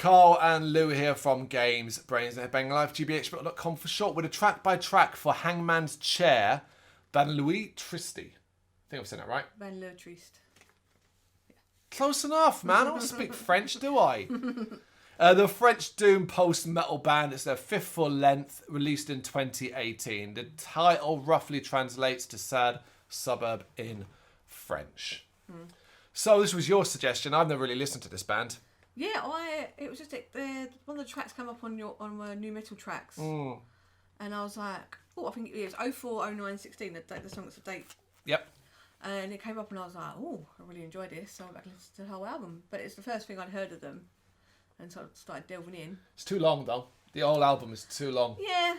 Carl and Lou here from Brrraains A Head-Banging Life, gbhblofficial for short, with a track-by-track for Hangman's Chair, Banlieue Triste. I think I've said that right. Banlieue Triste. Close enough, man. I don't speak French, do I? The French doom post-metal band. It's their fifth full length, released in 2018. The title roughly translates to sad suburb in French. So this was your suggestion. I've never really listened to this band. Yeah, it was just one of the tracks came up on new metal tracks, and I was like, oh, I think it was 04, 09, 16, the song that's the date. Yep. And it came up and I was like, oh, I really enjoyed this, so I went back and listened to the whole album. But it's the first thing I'd heard of them, and so I started delving in. It's too long though. The whole album is too long. Yeah.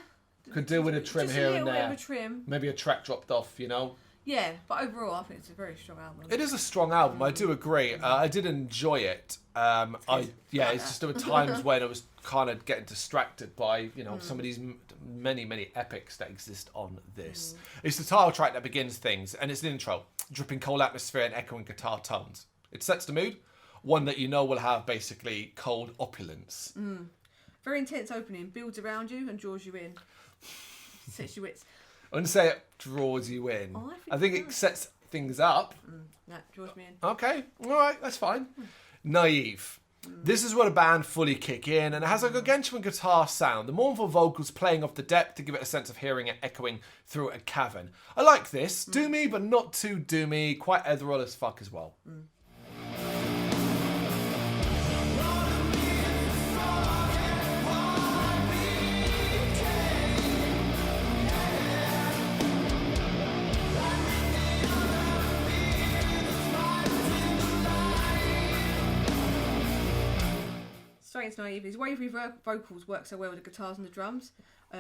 Could do with a trim here and there. Bit of a trim. Maybe a track dropped off, you know. Yeah, but overall, I think it's a very strong album. It is a strong album. I do agree. I did enjoy it. It's just there were times when I was kind of getting distracted by, some of these many epics that exist on this. It's the title track that begins things, and it's an intro, dripping cold atmosphere and echoing guitar tones. It sets the mood, one that you know will have basically cold opulence. Very intense opening, builds around you and draws you in. Sets you wits. I wouldn't say it draws you in. Oh, I think it sets things up. No, draws me in. Okay, all right, that's fine. Naive. This is where the band fully kick in, and it has a gargantuan guitar sound. The mournful vocals playing off the depth to give it a sense of hearing it echoing through a cavern. I like this. Doomy, but not too doomy. Quite ethereal as fuck as well. It's naive. His wavy vocals work so well with the guitars and the drums.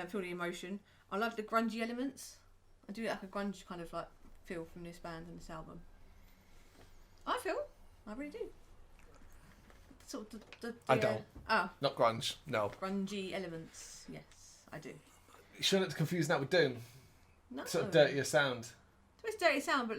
Feel the emotion. I love the grungy elements. I do like a grunge kind of like feel from this band and this album. I really do. Sort of I don't. Oh. Not grunge. No. Grungy elements. Yes, I do. You shouldn't confuse that with doom. No. Sort of dirtier sound. It's dirty sound, but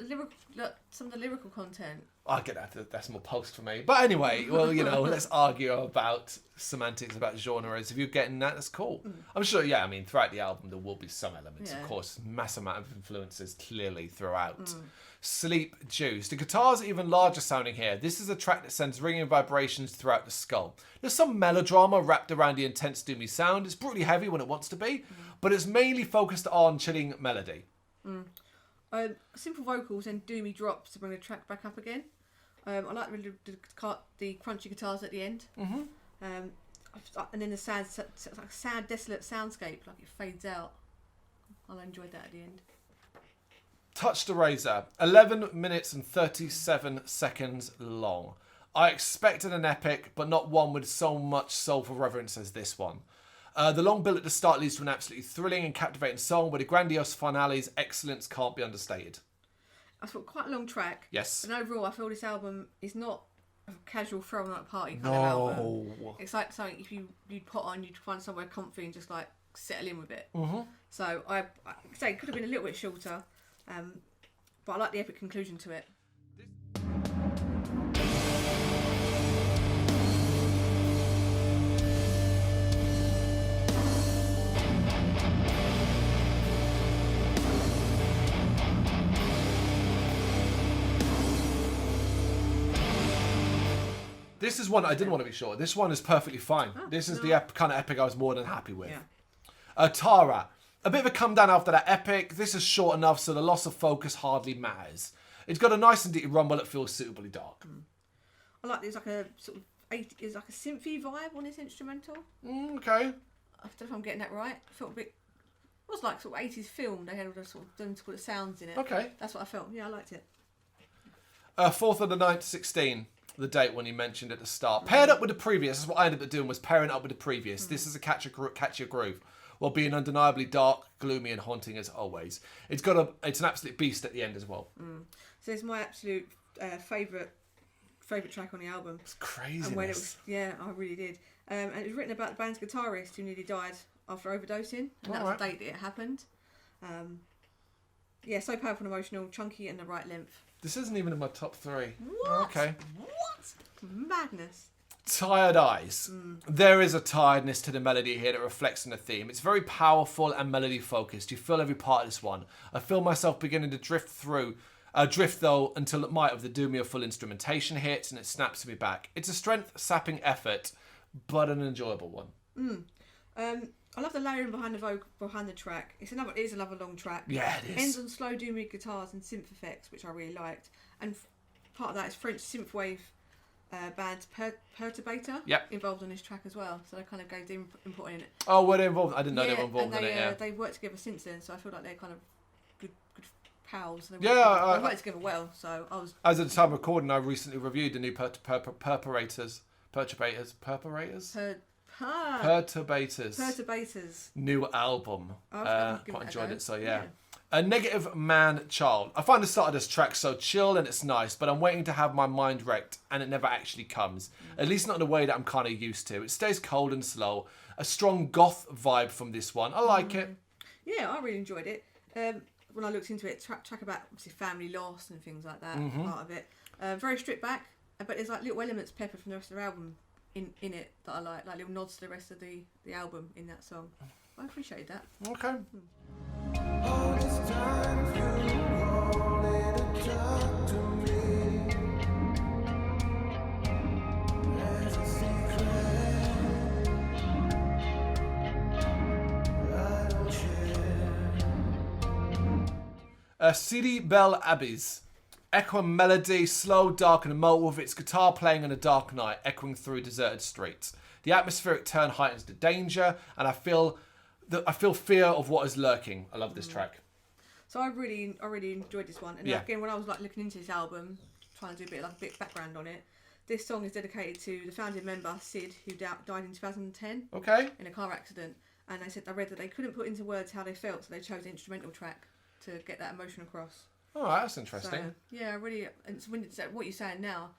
some of the lyrical content. I'll get that. That's more post for me. But anyway, well, let's argue about semantics, about genres. If you're getting that, that's cool. I'm sure, throughout the album, there will be some elements, of course. Massive amount of influences clearly throughout. Sleep Juice. The guitars are even larger sounding here. This is a track that sends ringing vibrations throughout the skull. There's some melodrama wrapped around the intense doomy sound. It's brutally heavy when it wants to be, but it's mainly focused on chilling melody. Simple vocals and doomy drops to bring the track back up again. I like the crunchy guitars at the end. And then the sad, desolate soundscape, like it fades out. I enjoyed that at the end. Touch the Razor. 11 minutes and 37 seconds long. I expected an epic, but not one with so much soulful reverence as this one. The long build at the start leads to an absolutely thrilling and captivating song, but the grandiose finale's excellence can't be understated. I thought quite a long track. Yes. And overall, I feel this album is not a casual throw at a party kind of album. It's like something if you'd put on, you'd find somewhere comfy and just like settle in with it. So I say it could have been a little bit shorter, but I like the epic conclusion to it. This is one I didn't want to be short. This one is perfectly fine. This is the kind of epic I was more than happy with. Tara. A bit of a come down after that epic. This is short enough so the loss of focus hardly matters. It's got a nice and deep run while it feels suitably dark. I like there's like a sort of it's like a synthy vibe on this instrumental. Okay. I don't know if I'm getting that right. I felt a bit. It was like sort of 80s film. They had all the sort of sounds in it. Okay. That's what I felt. Yeah, I liked it. 4th of the 9th, 16. The date when you mentioned at the start. Paired up with the previous. That's what I ended up doing, was pairing up with the previous. This is a catchier groove, while being undeniably dark, gloomy, and haunting as always. It's an absolute beast at the end as well. So it's my absolute favourite track on the album. It's crazy. I really did. And it was written about the band's guitarist who nearly died after overdosing, and that was the date that it happened. So powerful and emotional, chunky and the right length. This isn't even in my top 3. What? Okay. What? Madness. Tired Eyes. There is a tiredness to the melody here that reflects on the theme. It's very powerful and melody focused. You feel every part of this one. I feel myself beginning to drift though until it might have the doomy of full instrumentation hits and it snaps me back. It's a strength-sapping effort, but an enjoyable one. I love the layering behind the track. It is another long track. Yeah, it is. Ends on slow doomy guitars and synth effects, which I really liked. And part of that is French synthwave band Perturbator involved on this track as well. So they kind of gave the input in it. Oh, were they involved? I didn't know they were involved in it. Yeah, they've worked together since then, so I feel like they're kind of good pals. They worked together well. So I was. As of the time of recording, I recently reviewed the new Perturbators. New album. Quite enjoyed it. So yeah. A Negative Man Child. I find the start of this track so chill and it's nice, but I'm waiting to have my mind wrecked and it never actually comes. At least not in a way that I'm kind of used to. It stays cold and slow. A strong goth vibe from this one. I like it. Yeah, I really enjoyed it. When I looked into it, track about obviously family loss and things like that, part of it. Very stripped back, but there's like little elements peppered from the rest of the album in it that I like little nods to the rest of the album in that song. I appreciate that. Okay. City Belle Abbeys. Echoing melody, slow, dark and emotive, with its guitar playing in a dark night, echoing through deserted streets. The atmospheric turn heightens the danger, and I feel fear of what is lurking. I love this track. So I really enjoyed this one. And again, when I was like looking into this album, trying to do a bit of background on it, this song is dedicated to the founding member Sid, who died in 2010. Okay. In a car accident, and I read that they couldn't put into words how they felt, so they chose the instrumental track to get that emotion across. Oh, that's interesting. So, yeah, really. And when what you're saying now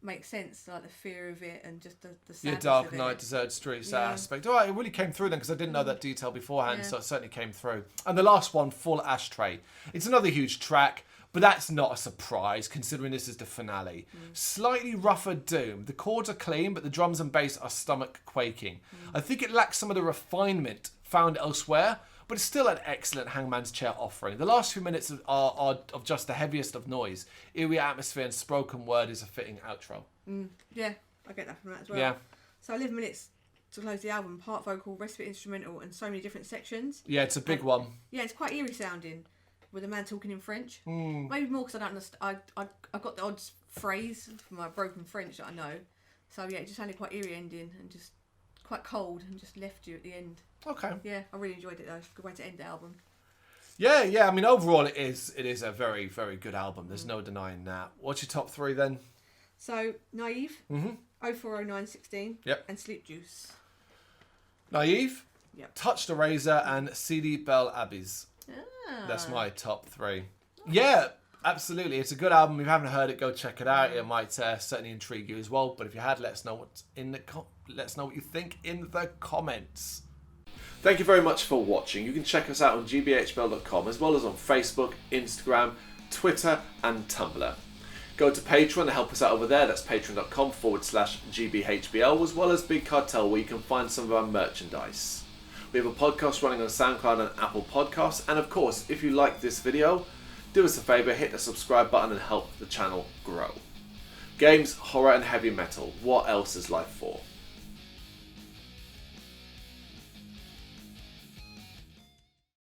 makes sense, like the fear of it and just the sadness dark of it. night, deserted streets, that aspect. Oh, it really came through then because I didn't know that detail beforehand, so it certainly came through. And the last one, Full Ashtray. It's another huge track, but that's not a surprise considering this is the finale. Slightly rougher doom. The chords are clean, but the drums and bass are stomach quaking. I think it lacks some of the refinement found elsewhere, but it's still an excellent Hangman's Chair offering. The last few minutes are of just the heaviest of noise. Eerie atmosphere and spoken word is a fitting outro. Yeah, I get that from that as well. Yeah. So 11 minutes to close the album, part vocal, rest of it instrumental, and so many different sections. Yeah, it's a big one. Yeah, it's quite eerie sounding, with a man talking in French. Maybe more because I don't understand. I got the odd phrase from my broken French that I know. So yeah, it just sounded quite eerie ending and just quite cold and just left you at the end. Okay. Yeah, I really enjoyed it though. Good way to end the album. Yeah. I mean, overall, it is a very, very good album. There's no denying that. What's your top three then? So Naive, 040916, and Sleep Juice. Naive, Touch the Razor, and City Belle Abbeys. That's my top three. Nice. Yeah, absolutely. It's a good album. If you haven't heard it, go check it out. It might certainly intrigue you as well. But if you had, let us know what you think in the comments. Thank you very much for watching. You can check us out on gbhbl.com as well as on Facebook, Instagram, Twitter and Tumblr. Go to Patreon to help us out over there. That's patreon.com/gbhbl, as well as Big Cartel, where you can find some of our merchandise. We have a podcast running on SoundCloud and Apple Podcasts. And of course, if you like this video, do us a favour, hit the subscribe button and help the channel grow. Games, horror and heavy metal. What else is life for?